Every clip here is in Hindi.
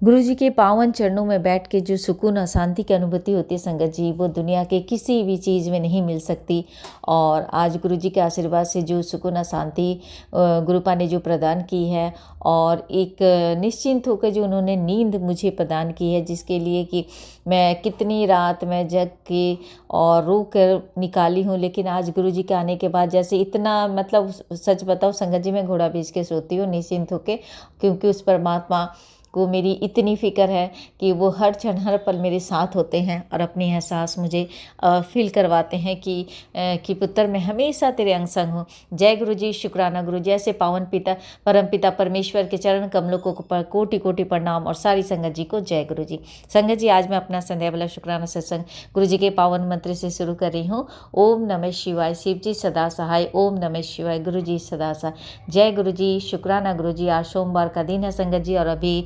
गुरुजी के पावन चरणों में बैठ के जो सुकून और शांति की अनुभूति होती है संगत जी, वो दुनिया के किसी भी चीज़ में नहीं मिल सकती। और आज गुरुजी के आशीर्वाद से जो सुकून और शांति गुरुपा ने जो प्रदान की है, और एक निश्चिंत होकर जो उन्होंने नींद मुझे प्रदान की है, जिसके लिए कि मैं कितनी रात मैं जग के और रो कर निकाली हूँ। लेकिन आज गुरुजी के आने के बाद जैसे इतना, मतलब सच बताओ संगत जी, मैं घोड़ा बेच के सोती हूँ निश्चिंत होके, क्योंकि उस परमात्मा को मेरी इतनी फ़िक्र है कि वो हर क्षण हर पल मेरे साथ होते हैं और अपनी एहसास मुझे फील करवाते हैं कि पुत्र मैं हमेशा तेरे अंग संग हूँ। जय गुरु जी, शुक्राना गुरु जी। ऐसे पावन पिता परम पिता परमेश्वर के चरण कमलों को कोटि कोटि प्रणाम, और सारी संगत जी को जय गुरु जी। संगत जी, आज मैं अपना संध्या वाला शुक्राना सत्संग गुरु जी के पावन मंत्र से शुरू कर रही हूँ। ओम नमः शिवाय, शिव जी सदा सहाय। ओम नमः शिवाय, गुरु जी सदा सहाय। जय गुरु जी, शुक्राना गुरु जी। आज सोमवार का दिन है संगत जी, और अभी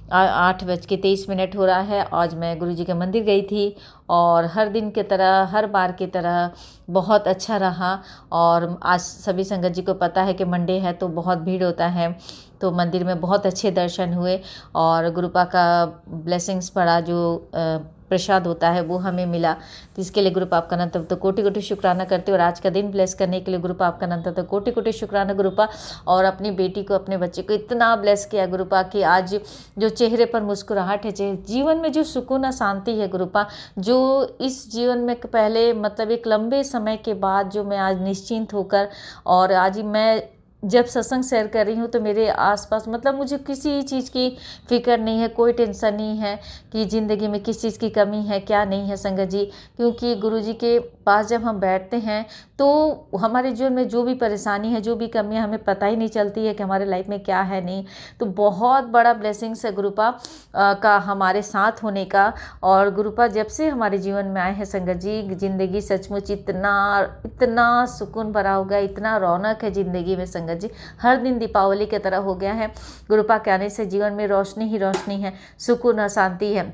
8:23 हो रहा है। आज मैं गुरुजी के मंदिर गई थी, और हर दिन की तरह, हर बार की तरह बहुत अच्छा रहा। और आज सभी संगत जी को पता है कि मंडे है तो बहुत भीड़ होता है, तो मंदिर में बहुत अच्छे दर्शन हुए, और गुरुपा का ब्लेसिंग्स पड़ा, जो प्रसाद होता है वो हमें मिला। तो इसके लिए गुरुपा आपका अनंत तो कोटि कोटि शुक्राना करते हो, और आज का दिन ब्लेस करने के लिए गुरुपा आपका अनंत तो कोटि कोटि शुक्राना गुरुपा। और अपनी बेटी को, अपने बच्चे को इतना ब्लेस किया गुरुपा कि आज जो चेहरे पर मुस्कुराहट है, जीवन में जो सुकून और शांति है गुरुपा, जो इस जीवन में पहले, मतलब एक लंबे समय के बाद जो मैं आज निश्चिंत होकर, और आज मैं जब सत्संग शेयर कर रही हूँ तो मेरे आसपास, मतलब मुझे किसी चीज़ की फ़िक्र नहीं है, कोई टेंशन नहीं है कि ज़िंदगी में किस चीज़ की कमी है, क्या नहीं है संगत जी। क्योंकि गुरुजी के पास जब हम बैठते हैं तो हमारे जीवन में जो भी परेशानी है, जो भी कमी है, हमें पता ही नहीं चलती है कि हमारे लाइफ में क्या है नहीं। तो बहुत बड़ा ब्लेसिंग्स है गुरुपा का हमारे साथ होने का। और गुरुपा जब से हमारे जीवन में आए हैं संगत जी, ज़िंदगी सचमुच इतना सुकून भरा हो गया, इतना रौनक है ज़िंदगी में संगत जी। हर दिन दीपावली की तरह हो गया है। गुरुपा के आने से जीवन में रोशनी ही रोशनी है, सुकून और शांति है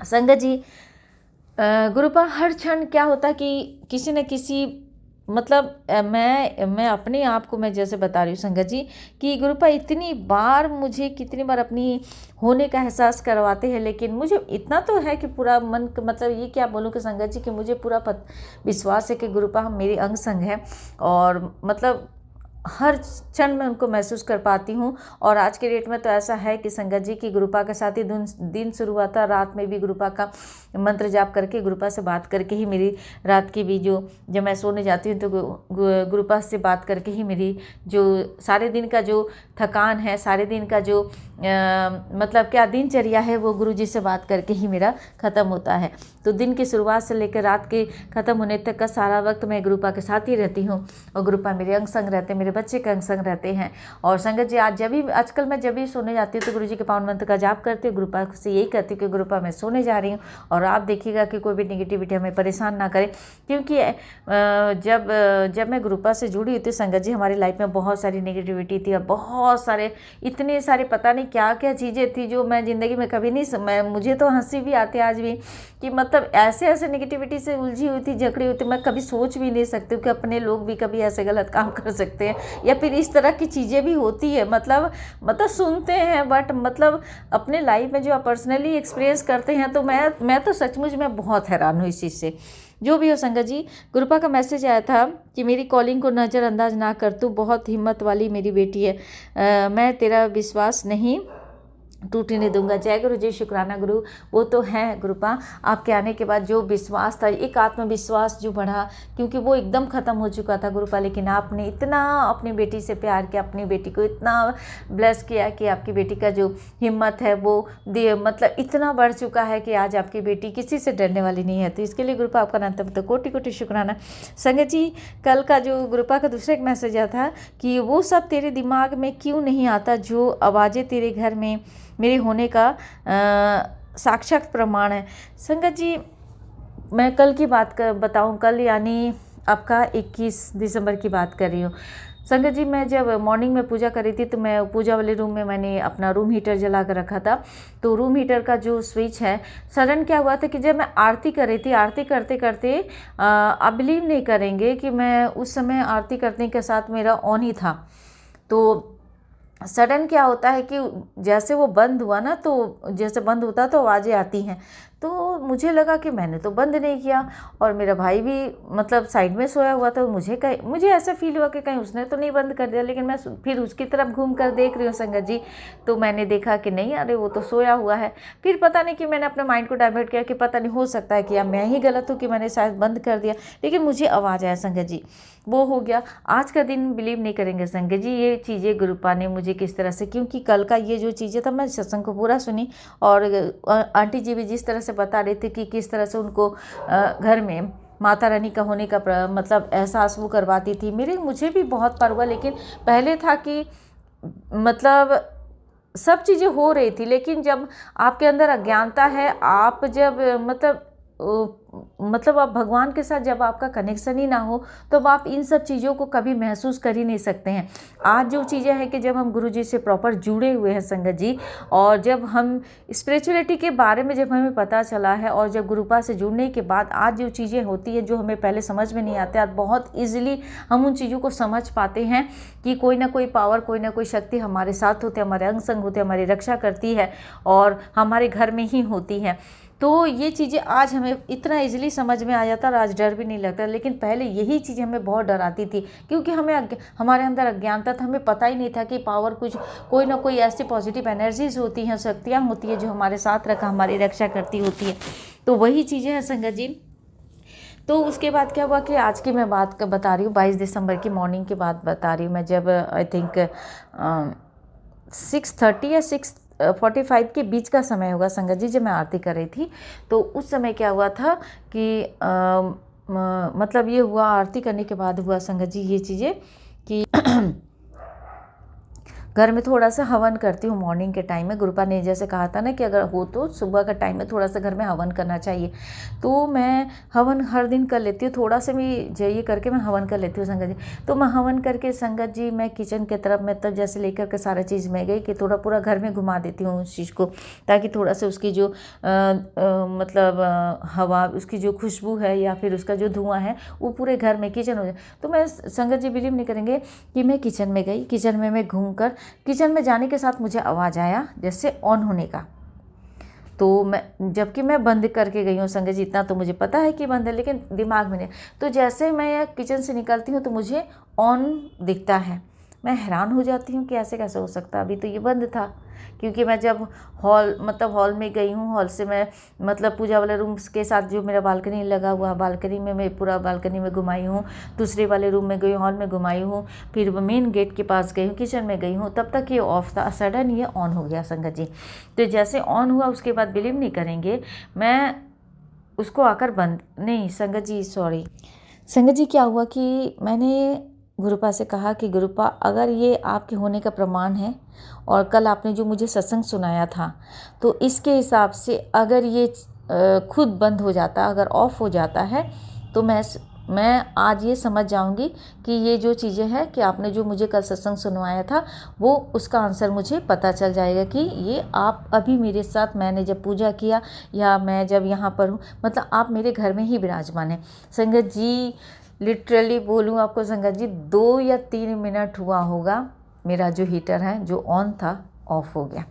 संगत जी। गुरुपा हर क्षण क्या होता कि किसी न किसी, मतलब मैं अपने आप को मैं जैसे बता रही हूँ संगत जी, कि गुरुपा इतनी बार मुझे कितनी बार अपनी होने का एहसास करवाते हैं। लेकिन मुझे इतना तो है कि पूरा मन, मतलब ये क्या बोलूँ कि संगत जी, कि मुझे पूरा विश्वास है कि गुरुपा हम मेरी अंग संग है, और मतलब हर क्षण में उनको महसूस कर पाती हूँ। और आज के डेट में तो ऐसा है कि संगत जी की गुरुपा के साथ ही दिन शुरू हुआ था। रात में भी गुरुपा का मंत्र जाप करके, गुरुपा से बात करके ही मेरी रात की भी जब मैं सोने जाती हूँ तो गुरुपा से बात करके ही मेरी जो सारे दिन का जो थकान है, सारे दिन का जो मतलब क्या दिनचर्या है, वो गुरुजी से बात करके ही मेरा ख़त्म होता है। तो दिन की शुरुआत से लेकर रात के ख़त्म होने तक का सारा वक्त मैं गुरुपा के साथ ही रहती हूँ, और गुरुपा मेरे अंग संग रहते हैं, मेरे बच्चे के अंग संग रहते हैं। और संगत जी, आजकल मैं जब भी सोने जाती हूँ तो गुरुजी के पावन मंत्र का जाप करती हूँ, गुरुपा से यही कहती हूँ कि गुरुपा मैं सोने जा रही हूँ, और आप देखिएगा कि कोई भी नेगेटिविटी हमें परेशान ना करे। क्योंकि जब मैं गुरुपा से जुड़ी हुई थी संगत जी, हमारी लाइफ में बहुत सारी नेगेटिविटी थी, और बहुत सारे, इतने सारे पता नहीं क्या क्या चीज़ें थी जो मैं ज़िंदगी में कभी नहीं, मुझे तो हंसी भी आती है आज भी, कि मतलब ऐसे नेगेटिविटी से उलझी हुई थी, झगड़ी हुई थी। मैं कभी सोच भी नहीं सकती हूँ कि अपने लोग भी कभी ऐसे गलत काम कर सकते हैं, या फिर इस तरह की चीज़ें भी होती है। मतलब सुनते हैं, बट मतलब अपने लाइफ में जो आप पर्सनली एक्सपीरियंस करते हैं, तो मैं तो सचमुच में बहुत हैरान हूँ इस चीज़ से। जो भी हो संगत जी, गुरुपा का मैसेज आया था कि मेरी कॉलिंग को नज़रअंदाज ना कर, तू बहुत हिम्मत वाली मेरी बेटी है, मैं तेरा विश्वास नहीं टूटने दूंगा। जय गुरु जी, शुक्राना गुरु। वो तो है गुरुपा, आपके आने के बाद जो विश्वास था, एक आत्मविश्वास जो बढ़ा, क्योंकि वो एकदम ख़त्म हो चुका था गुरुपा। लेकिन आपने इतना अपनी बेटी से प्यार किया, अपनी बेटी को इतना ब्लेस किया कि आपकी बेटी का जो हिम्मत है वो मतलब इतना बढ़ चुका है कि आज आपकी बेटी किसी से डरने वाली नहीं है। तो इसके लिए गुरुपा आपका नाम तो कोटि कोटि शुक्राना संगत जी। कल का जो गुरुपा का दूसरा एक मैसेज आया था कि वो सब तेरे दिमाग में क्यों नहीं आता जो आवाज़ें तेरे घर में मेरे होने का साक्षात प्रमाण है। संगत जी, मैं कल की बात बताऊं, कल यानी आपका 21 दिसंबर की बात कर रही हूँ संगत जी। मैं जब मॉर्निंग में पूजा कर रही थी, तो मैं पूजा वाले रूम में मैंने अपना रूम हीटर जला कर रखा था। तो रूम हीटर का जो स्विच है, सडन क्या हुआ था कि जब मैं आरती कर रही थी, आरती करते करते आप बिलीव नहीं करेंगे कि मैं उस समय आरती करने के साथ मेरा ऑन ही था। तो सडन क्या होता है कि जैसे वो बंद हुआ ना, तो जैसे बंद होता तो आवाज़ें आती हैं, तो मुझे लगा कि मैंने तो बंद नहीं किया, और मेरा भाई भी मतलब साइड में सोया हुआ था। मुझे ऐसा फील हुआ कि कहीं उसने तो नहीं बंद कर दिया, लेकिन मैं फिर उसकी तरफ घूम कर देख रही हूँ संगत जी, तो मैंने देखा कि नहीं, अरे वो तो सोया हुआ है। फिर पता नहीं कि मैंने अपने माइंड को डाइवर्ट किया कि पता नहीं, हो सकता है कि या मैं ही गलत हूँ कि मैंने शायद बंद कर दिया, लेकिन मुझे आवाज़ आया संगत जी, वो हो गया। आज का दिन बिलीव नहीं करेंगे संगत जी, ये चीज़ें गुरुपा ने मुझे किस तरह से, क्योंकि कल का ये जो चीज़ें था, मैं सत्संग को पूरा सुनी, और आंटी जी भी जिस तरह से बता रही थी कि किस तरह से उनको घर में माता रानी का होने का मतलब एहसास वो करवाती थी, मुझे भी बहुत बार हुआ। लेकिन पहले था कि मतलब सब चीज़ें हो रही थी, लेकिन जब आपके अंदर अज्ञानता है, आप जब मतलब आप भगवान के साथ जब आपका कनेक्शन ही ना हो, तो आप इन सब चीज़ों को कभी महसूस कर ही नहीं सकते हैं। आज जो चीज़ें हैं कि जब हम गुरु जी से प्रॉपर जुड़े हुए हैं संगत जी, और जब हम स्पिरिचुअलिटी के बारे में जब हमें पता चला है, और जब गुरुपा से जुड़ने के बाद आज जो चीज़ें होती हैं जो हमें पहले समझ में नहीं आते, आज बहुत ईजिली हम उन चीज़ों को समझ पाते हैं कि कोई ना कोई पावर, कोई ना कोई शक्ति हमारे साथ होते, हमारे अंग संग होते, हमारी रक्षा करती है, और हमारे घर में ही होती है। तो ये चीज़ें आज हमें इतना इजीली समझ में आ जाता, और आज डर भी नहीं लगता। लेकिन पहले यही चीज़ हमें बहुत डराती थी, क्योंकि हमारे अंदर अज्ञानता था, हमें पता ही नहीं था कि पावर कोई ना कोई ऐसी पॉजिटिव एनर्जीज होती हैं, शक्तियाँ होती हैं जो हमारे साथ रखा हमारी रक्षा करती होती है। तो वही चीज़ें हैं संगत जी। तो उसके बाद क्या हुआ कि आज की मैं बात बता रही हूँ, 22 दिसंबर की मॉर्निंग की बात बता रही हूँ मैं, जब आई थिंक 6:30 या 6:45 के बीच का समय होगा संगत जी, जब मैं आरती कर रही थी। तो उस समय क्या हुआ था कि मतलब ये हुआ, आरती करने के बाद हुआ संगत जी ये चीज़ें कि घर में थोड़ा सा हवन करती हूँ मॉर्निंग के टाइम में। गुरुपा ने जैसे कहा था ना कि अगर हो तो सुबह का टाइम में थोड़ा सा घर में हवन करना चाहिए, तो मैं हवन हर दिन कर लेती हूँ, थोड़ा सा भी ये करके मैं हवन कर लेती हूँ संगत जी। तो मैं हवन करके संगत जी मैं किचन के तरफ में तब जैसे लेकर के सारा चीज़ में गई कि थोड़ा पूरा घर में घुमा देती हूँ उस चीज़ को, ताकि थोड़ा सा उसकी जो मतलब हवा, उसकी जो खुशबू है या फिर उसका जो धुआं है वो पूरे घर में किचन हो जाए। तो मैं संगत जी बिलीव नहीं करेंगे कि मैं किचन में गई, किचन में मैं घूम कर किचन में जाने के साथ मुझे आवाज़ आया जैसे ऑन होने का। तो जबकि मैं बंद करके गई हूँ संगत जी, इतना तो मुझे पता है कि बंद है, लेकिन दिमाग में नहीं। तो जैसे मैं किचन से निकलती हूँ तो मुझे ऑन दिखता है। मैं हैरान हो जाती हूँ कि ऐसे कैसे हो सकता, अभी तो ये बंद था। क्योंकि मैं जब हॉल में गई हूँ, हॉल से मैं मतलब पूजा वाले रूम के साथ जो मेरा बालकनी लगा हुआ, बालकनी में मैं पूरा बालकनी में घुमाई हूँ, दूसरे वाले रूम में गई, हॉल में घुमाई हूँ, फिर मेन गेट के पास गई हूँ, किचन में गई हूँ, तब तक ये ऑफ था। सडन ये ऑन हो गया संगत जी। तो जैसे ऑन हुआ उसके बाद बिलीव नहीं करेंगे, मैं उसको आकर बंद नहीं संगत जी, सॉरी संगत जी, क्या हुआ कि मैंने गुरुपा से कहा कि गुरुपा, अगर ये आपके होने का प्रमाण है और कल आपने जो मुझे सत्संग सुनाया था, तो इसके हिसाब से अगर ये खुद बंद हो जाता, अगर ऑफ हो जाता है, तो मैं आज ये समझ जाऊंगी कि ये जो चीज़ें हैं कि आपने जो मुझे कल सत्संग सुनवाया था, वो उसका आंसर मुझे पता चल जाएगा कि ये आप अभी मेरे साथ, मैंने जब पूजा किया या मैं जब यहाँ पर हूँ, मतलब आप मेरे घर में ही विराजमान हैं संगत जी। लिटरली बोलूँ आपको संगत जी, 2 या 3 मिनट हुआ होगा, मेरा जो हीटर है जो ऑन था ऑफ हो गया।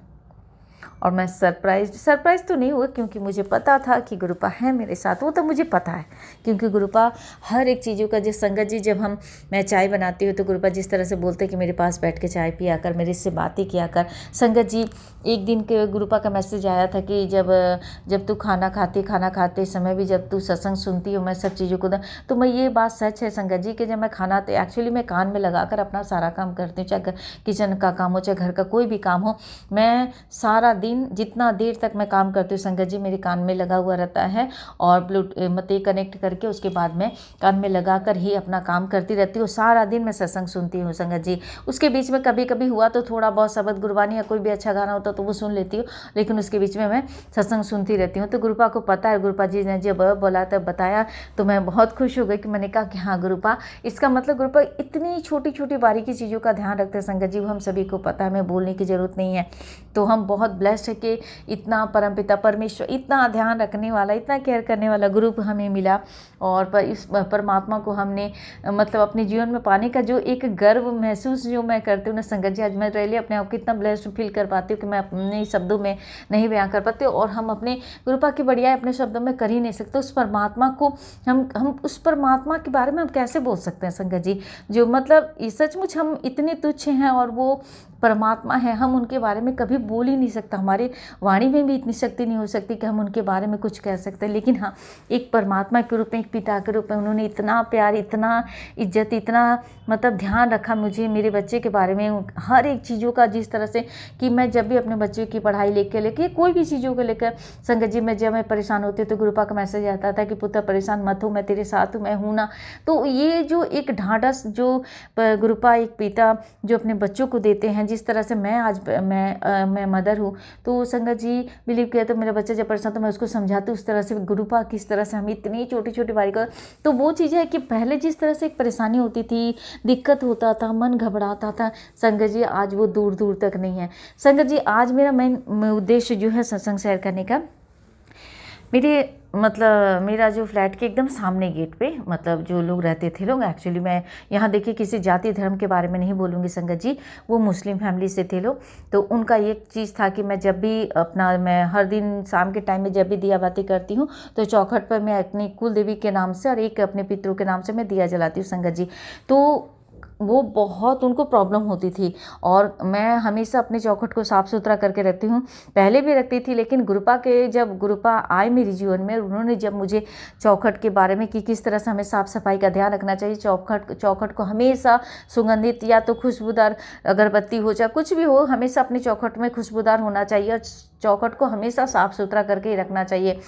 और मैं सरप्राइज तो नहीं हुआ, क्योंकि मुझे पता था कि गुरुपा है मेरे साथ, वो तो मुझे पता है, क्योंकि गुरुपा हर एक चीज़ों का, जिस संगत जी जब मैं चाय बनाती हूँ तो गुरुपा जिस तरह से बोलते कि मेरे पास बैठ के चाय पिया कर, मेरे से बातें किया कर। संगत जी एक दिन के गुरुपा का मैसेज आया था कि जब तू खाना खाते समय भी जब तू सत्संग सुनती हो, मैं सब चीज़ों को तो मैं, ये बात सच है संगत जी कि जब मैं खाना, तो एक्चुअली मैं कान में लगा कर अपना सारा काम करती हूँ, चाहे किचन का काम हो चाहे घर का कोई भी काम हो, मैं सारा दिन जितना देर तक मैं काम करती हूँ संगत जी, मेरे कान में लगा हुआ रहता है, और मतलब कनेक्ट करके उसके बाद में कान में लगा कर ही अपना काम करती रहती हूँ। सारा दिन मैं सत्संग सुनती हूँ संगत जी। उसके बीच में कभी कभी हुआ तो थोड़ा बहुत शबद गुरबानी या कोई भी अच्छा गाना होता तो वो सुन लेती हूँ, लेकिन उसके बीच में मैं सत्संग सुनती रहती हूँ। तो गुरुपा को पता है, गुरुपा जी ने जब बोला तब बताया, तो मैं बहुत खुश हो गई कि मैंने कहा कि हाँ गुरुपा, इसका मतलब गुरुपा इतनी छोटी छोटी बारीकी चीज़ों का ध्यान रखते हैं संगत जी, वो हम सभी को पता है, हमें बोलने की ज़रूरत नहीं है। तो हम बहुत ब्लेस्ड है कि इतना परमपिता परमेश्वर, इतना ध्यान रखने वाला, इतना केयर करने वाला ग्रुप हमें मिला। और इस परमात्मा को हमने मतलब अपने जीवन में पाने का जो एक गर्व महसूस जो मैं करती हूँ ना संगत जी, आज मैं रियली अपने आप को इतना ब्लेस्ड फील कर पाती हूँ कि मैं अपने शब्दों में नहीं बयां कर पाती हूँ। और हम अपने कृपा की बढ़िया अपने शब्दों में कर ही नहीं सकते। उस परमात्मा को हम उस परमात्मा के बारे में हम कैसे बोल सकते हैं संगत जी, जो मतलब सचमुच हम इतने तुच्छ हैं और वो परमात्मा है, हम उनके बारे में कभी बोल ही नहीं सकता। हमारी वाणी में भी इतनी शक्ति नहीं हो सकती कि हम उनके बारे में कुछ कह सकते हैं। लेकिन हाँ, एक परमात्मा के रूप में, एक पिता के रूप में उन्होंने इतना प्यार, इतना इज्जत, इतना मतलब ध्यान रखा मुझे, मेरे बच्चे के बारे में, हर एक चीज़ों का, जिस तरह से कि मैं जब भी अपने बच्चे की पढ़ाई लेके कोई भी चीज़ों को लेकर संगत जी, जब मैं परेशान होती तो गुरुपा का मैसेज आता था कि पुत्र परेशान मत हो, मैं तेरे साथ हूँ, मैं हूँ ना। तो ये जो एक ढाढ़स जो गुरुपा, एक पिता जो अपने बच्चों को देते हैं, जिस तरह से मैं आज मैं मदर हूँ, तो संगत जी बिलीव किया तो मेरा बच्चा जब परेशान तो मैं उसको समझाती, उस तरह से गुरुपा किस तरह से हम इतनी छोटी छोटी बारी कर। तो वो चीज़ है कि पहले जिस तरह से एक परेशानी होती थी, दिक्कत होता था, मन घबराता था, संगत जी आज वो दूर दूर तक नहीं है। संगत जी आज मेरा मेन उद्देश्य जो है सत्संग शेयर करने का, मेरा जो फ्लैट के एकदम सामने गेट पे मतलब जो लोग रहते थे लोग, एक्चुअली मैं यहाँ देखिए किसी जाति धर्म के बारे में नहीं बोलूँगी संगत जी, वो मुस्लिम फैमिली से थे लोग। तो उनका एक चीज़ था कि मैं हर दिन शाम के टाइम में जब भी दिया बाती करती हूँ तो चौखट पर मैं अपनी कुल देवी के नाम से और एक अपने पितरों के नाम से मैं दिया जलाती हूँ संगत जी। तो वो बहुत उनको प्रॉब्लम होती थी और मैं हमेशा अपने चौखट को साफ़ सुथरा करके रखती हूँ, पहले भी रखती थी। लेकिन जब गुरुपा आए मेरे जीवन में, उन्होंने जब मुझे चौखट के बारे में कि किस तरह से हमें साफ़ सफाई का ध्यान रखना चाहिए, चौखट को हमेशा सुगंधित या तो खुशबूदार अगरबत्ती हो चाहे कुछ भी हो, हमेशा अपने चौखट में खुशबूदार होना चाहिए और चौखट को हमेशा साफ़ सुथरा करके ही रखना चाहिए।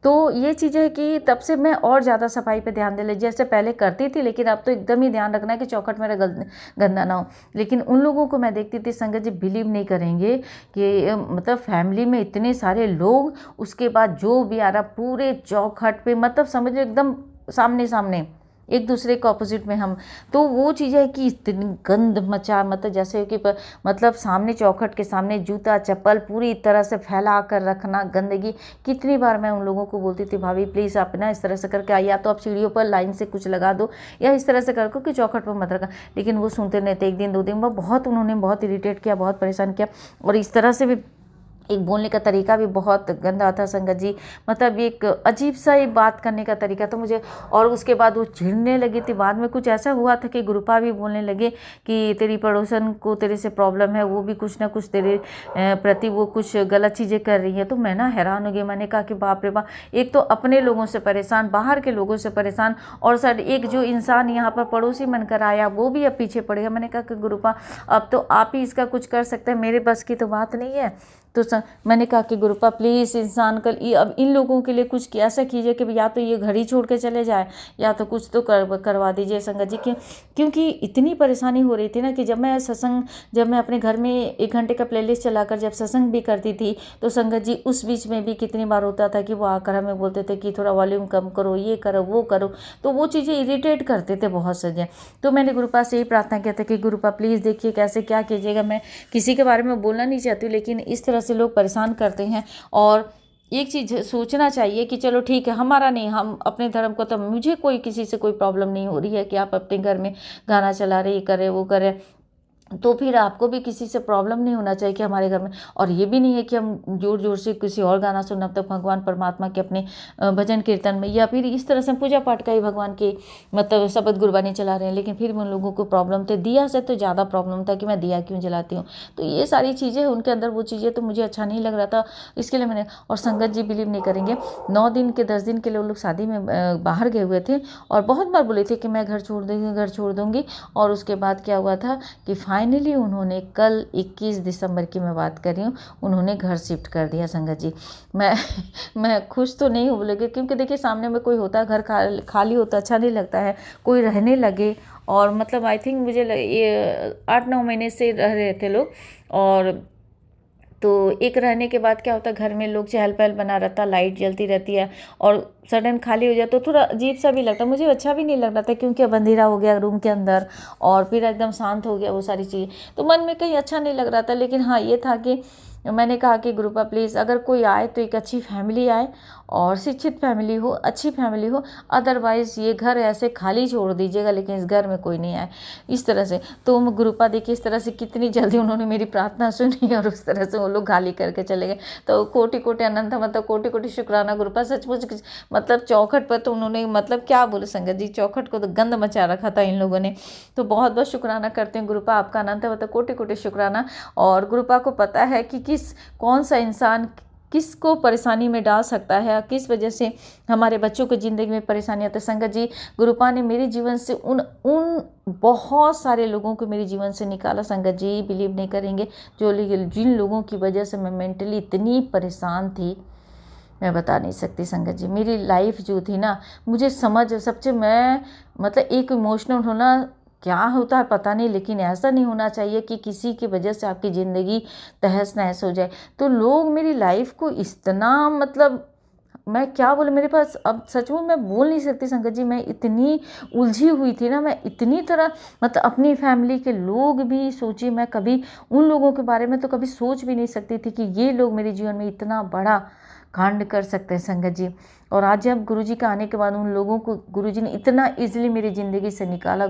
तो ये चीज़ है कि तब से मैं और ज़्यादा सफाई पे ध्यान दे, जैसे पहले करती थी, लेकिन अब तो एकदम ही ध्यान रखना है कि चौखट मेरा गंदा ना हो। लेकिन उन लोगों को मैं देखती थी संगत जी, बिलीव नहीं करेंगे कि मतलब फैमिली में इतने सारे लोग, उसके बाद जो भी आ रहा पूरे चौखट पे मतलब समझो एकदम सामने सामने एक दूसरे के ऑपोजिट में हम। तो वो चीज़ है कि इतनी गंद मचा, मतलब जैसे कि मतलब सामने चौखट के सामने जूता चप्पल पूरी तरह से फैला कर रखना, गंदगी। कितनी बार मैं उन लोगों को बोलती थी, भाभी प्लीज़ आप ना इस तरह से करके या तो आप सीढ़ियों पर लाइन से कुछ लगा दो या इस तरह से करके कि चौखट पर मत रखा। लेकिन वो सुनते नहीं थे। एक दिन 2 दिन उन्होंने बहुत इरीटेट किया, बहुत परेशान किया और इस तरह से भी एक बोलने का तरीका भी बहुत गंदा था संगत जी, मतलब एक अजीब सा ही बात करने का तरीका था मुझे। और उसके बाद वो चिढ़ने लगी थी। बाद में कुछ ऐसा हुआ था कि गुरुपा भी बोलने लगे कि तेरी पड़ोसन को तेरे से प्रॉब्लम है, वो भी कुछ ना कुछ तेरे प्रति वो कुछ गलत चीज़ें कर रही है। तो मैं ना हैरान हो गई, मैंने कहा कि बाप रे बाप, एक तो अपने लोगों से परेशान, बाहर के लोगों से परेशान, और सर एक जो इंसान यहाँ पर पड़ोसी बनकर आया वो भी अब पीछे पड़ेगा। मैंने कहा कि गुरुपा अब तो आप ही इसका कुछ कर सकते हैं, मेरे बस की तो बात नहीं है। तो मैंने कहा कि गुरुपा प्लीज़ इंसान अब इन लोगों के लिए कुछ ऐसा कीजिए कि या तो ये घर ही छोड़ के चले जाए या तो कुछ तो करवा दीजिए संगत जी। क्योंकि इतनी परेशानी हो रही थी ना कि जब मैं अपने घर में 1 घंटे का प्लेलिस्ट चलाकर जब सत्संग भी करती थी तो संगत जी उस बीच में भी कितनी बार होता था कि वो आकर हमें बोलते थे कि थोड़ा वॉल्यूम कम करो, ये करो वो करो। तो वो चीज़ें इरिटेट करते थे बहुत से। तो मैंने गुरुपा से यही प्रार्थना किया था कि गुरुपा प्लीज़ देखिए कैसे क्या कीजिएगा। मैं किसी के बारे में बोलना नहीं चाहती, लेकिन इस तरह से लोग परेशान करते हैं। और एक चीज़ सोचना चाहिए कि चलो ठीक है, हमारा नहीं, हम अपने धर्म को, तो मुझे कोई किसी से कोई प्रॉब्लम नहीं हो रही है कि आप अपने घर में गाना चला रहे, ये करे वो करे, तो फिर आपको भी किसी से प्रॉब्लम नहीं होना चाहिए कि हमारे घर में। और ये भी नहीं है कि हम जोर जोर से किसी और गाना सुनना, तब भगवान परमात्मा के अपने भजन कीर्तन में या फिर इस तरह से पूजा पाठ का ही भगवान के मतलब शब्द गुरबानी चला रहे हैं। लेकिन फिर भी उन लोगों को प्रॉब्लम थे, दिया से तो ज़्यादा प्रॉब्लम था कि मैं दिया क्यों जलाती हूँ। तो ये सारी चीज़ें उनके अंदर, वो चीज़ें तो मुझे अच्छा नहीं लग रहा था, इसके लिए मैंने। और संगत जी बिलीव नहीं करेंगे, 9 दिन के 10 दिन के लिए वो लोग शादी में बाहर गए हुए थे और बहुत बार बोले थे कि मैं घर छोड़ दूँगी। और उसके बाद क्या हुआ था कि फाइनली उन्होंने कल 21 दिसंबर की मैं बात कर रही हूँ, उन्होंने घर शिफ्ट कर दिया संगत जी। मैं खुश तो नहीं हूँ बोलेगे, क्योंकि देखिए सामने में कोई होता है, घर खाली होता अच्छा नहीं लगता है, कोई रहने लगे। और मतलब आई थिंक मुझे ये 8-9 महीने से रह रहे थे लोग। और तो एक रहने के बाद क्या होता है, घर में लोग चहल पहल बना रहता, लाइट जलती रहती है और सडन खाली हो जाए तो थोड़ा अजीब सा भी लगता है। मुझे अच्छा भी नहीं लग रहा था क्योंकि अब अंधेरा हो गया रूम के अंदर और फिर एकदम शांत हो गया वो सारी चीज़, तो मन में कहीं अच्छा नहीं लग रहा था। लेकिन हाँ ये था कि मैंने कहा कि गुरुपा प्लीज़ अगर कोई आए तो एक अच्छी फैमिली आए और शिक्षित फैमिली हो, अच्छी फैमिली हो, अदरवाइज़ ये घर ऐसे खाली छोड़ दीजिएगा, लेकिन इस घर में कोई नहीं आए, इस तरह से। तो गुरुपा देखिए इस तरह से कितनी जल्दी उन्होंने मेरी प्रार्थना सुनी और उस तरह से वो लोग खाली करके चले गए। तो कोटि कोटि अनंत मतलब कोटि कोटि शुक्राना गुरुपा, सचमुच मतलब चौखट पर तो उन्होंने मतलब क्या बोले संगत जी, चौखट को तो गंद मचा रखा था इन लोगों ने। तो बहुत बहुत शुक्राना करते हैं गुरुपा, आपका अनंत मतलब कोटि कोटि शुक्राना। और गुरुपा को पता है कि कौन सा इंसान किसको परेशानी में डाल सकता है, किस वजह से हमारे बच्चों को ज़िंदगी में परेशानी आती है। संगत जी, गुरुपा ने मेरे जीवन से उन बहुत सारे लोगों को मेरे जीवन से निकाला। संगत जी बिलीव नहीं करेंगे, जिन लोगों की वजह से मैं मेंटली इतनी परेशान थी, मैं बता नहीं सकती संगत जी। मेरी लाइफ जो थी ना, मुझे सबसे मैं मतलब एक इमोशनल होना क्या होता है पता नहीं, लेकिन ऐसा नहीं होना चाहिए कि किसी की वजह से आपकी ज़िंदगी तहस नहस हो जाए। तो लोग मेरी लाइफ को इतना मतलब मैं क्या बोलूं, मेरे पास अब सचमुच मैं बोल नहीं सकती संगत जी। मैं इतनी उलझी हुई थी ना, मैं इतनी तरह मतलब अपनी फैमिली के लोग भी सोचिए, मैं कभी उन लोगों के बारे में तो कभी सोच भी नहीं सकती थी कि ये लोग मेरे जीवन में इतना बड़ा कांड कर सकते हैं संगत जी। और आज जब गुरुजी का आने के बाद उन लोगों को गुरुजी ने इतना इजीली मेरी ज़िंदगी से निकाला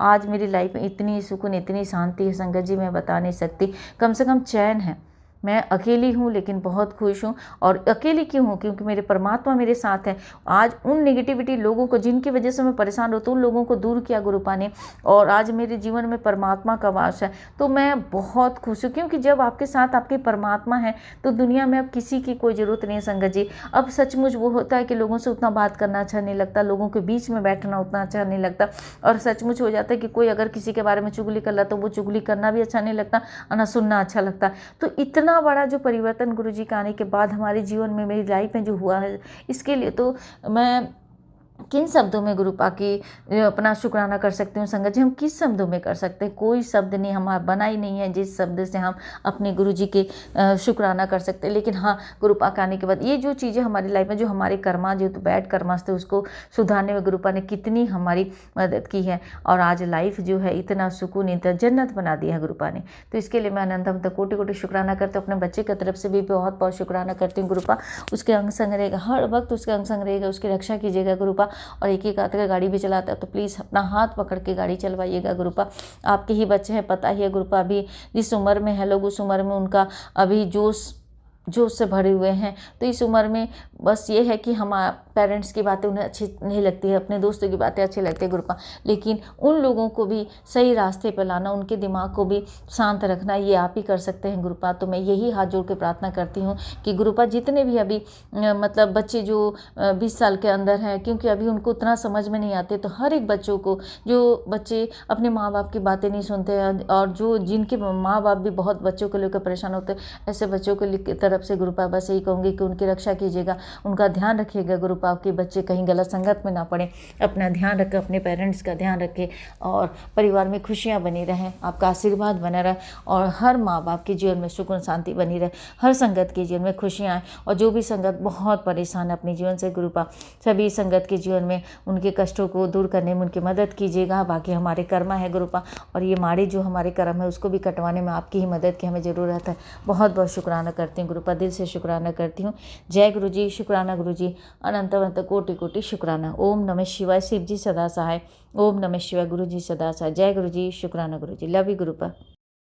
आज मेरी लाइफ में इतनी सुकून, इतनी शांति है संगत जी, मैं बता नहीं सकती। कम से कम चैन है। मैं अकेली हूँ लेकिन बहुत खुश हूँ। और अकेली क्यों हूँ? क्योंकि मेरे परमात्मा मेरे साथ है। आज उन नेगेटिविटी लोगों को जिनकी वजह से मैं परेशान होती हूँ, उन लोगों को दूर किया गुरुपा ने, और आज मेरे जीवन में परमात्मा का वास है। तो मैं बहुत खुश हूँ, क्योंकि जब आपके साथ आपके परमात्मा है तो दुनिया में अब किसी की कोई ज़रूरत नहीं है संगत जी। अब सचमुच वो होता है कि लोगों से उतना बात करना अच्छा नहीं लगता, लोगों के बीच में बैठना उतना अच्छा नहीं लगता, और सचमुच हो जाता है कि कोई अगर किसी के बारे में चुगली कर रहा तो वो चुगली करना भी अच्छा नहीं लगता, ना सुनना अच्छा लगता। तो इतना बड़ा जो परिवर्तन गुरुजी का आने के बाद हमारे जीवन में, मेरी लाइफ में जो हुआ है, इसके लिए तो मैं किन शब्दों में गुरुपा की अपना शुक्राना कर सकते हूँ संगत जी। हम किस शब्दों में कर सकते हैं? कोई शब्द नहीं हमारा बना ही नहीं है जिस शब्द से हम अपने गुरुजी के शुक्राना कर सकते हैं। लेकिन हाँ, गुरुपा के आने के बाद ये जो चीज़ें हमारी लाइफ में, जो हमारे कर्मा जो तो बैड कर्मास थे, उसको सुधारने में गुरुपा ने कितनी हमारी मदद की है। और आज लाइफ जो है इतना सुकून, इतना जन्नत बना दिया है गुरुपा ने। तो इसके लिए मैं अनंतम तक कोटि कोटि शुक्राना करती हूँ। अपने बच्चे की तरफ से भी बहुत बहुत शुक्राना करती हूँ गुरुपा। उसके अंग संग रहेगा, हर वक्त उसके अंग संग रहेगा, उसकी रक्षा कीजिएगा गुरुपा। और एक एक हाथ का गाड़ी भी चलाता है तो प्लीज़ अपना हाथ पकड़ के गाड़ी चलवाइएगा गुरुपा। आपके ही बच्चे हैं, पता ही है गुरुपा, अभी जिस उम्र में है लोग, उस उम्र में उनका अभी जोश से भरे हुए हैं। तो इस उम्र में बस ये है कि हम पेरेंट्स की बातें उन्हें अच्छी नहीं लगती है, अपने दोस्तों की बातें अच्छी लगती है गुरुपा, लेकिन उन लोगों को भी सही रास्ते पर लाना, उनके दिमाग को भी शांत रखना, ये आप ही कर सकते हैं गुरुपा। तो मैं यही हाथ जोड़ के प्रार्थना करती हूँ कि गुरुपा जितने भी अभी मतलब बच्चे जो 20 साल के अंदर हैं, क्योंकि अभी उनको उतना समझ में नहीं आते, तो हर एक बच्चों को, जो बच्चे अपने माँ बाप की बातें नहीं सुनते हैं और जो जिनके माँ बाप भी बहुत बच्चों को लेकर परेशान होते हैं, ऐसे बच्चों की तरफ से गुरुपा बस यही कहूँगी कि उनकी रक्षा कीजिएगा, उनका ध्यान रखिएगा गुरुपा। आपके बच्चे कहीं गलत संगत में ना पड़े, अपना ध्यान रखें, अपने पेरेंट्स का ध्यान रखें, और परिवार में खुशियाँ बनी रहें, आपका आशीर्वाद बना रहे, और हर माँ बाप के जीवन में सुकून शांति बनी रहे, हर संगत के जीवन में खुशियाँ आए। और जो भी संगत बहुत परेशान है अपने जीवन से गुरुपा, सभी संगत के जीवन में उनके कष्टों को दूर करने में उनकी मदद कीजिएगा। बाकी हमारे कर्मा है गुरुपा, और ये माड़े जो हमारे कर्म है उसको भी कटवाने में आपकी ही मदद की हमें ज़रूरत है। बहुत बहुत शुक्राना करती हूँ गुरुपा, दिल से शुक्राना करती हूँ। जय गुरु जी, शुक्राना गुरु जी, अनंत अनंत कोटि कोटि शुक्राना। ओम नमः शिवाय, शिव जी सदा सहाय। ओम नमः शिवाय, गुरु जी सदा सहाय। जय गुरु जी, शुक्राना गुरु जी, लव यू गुरुपा।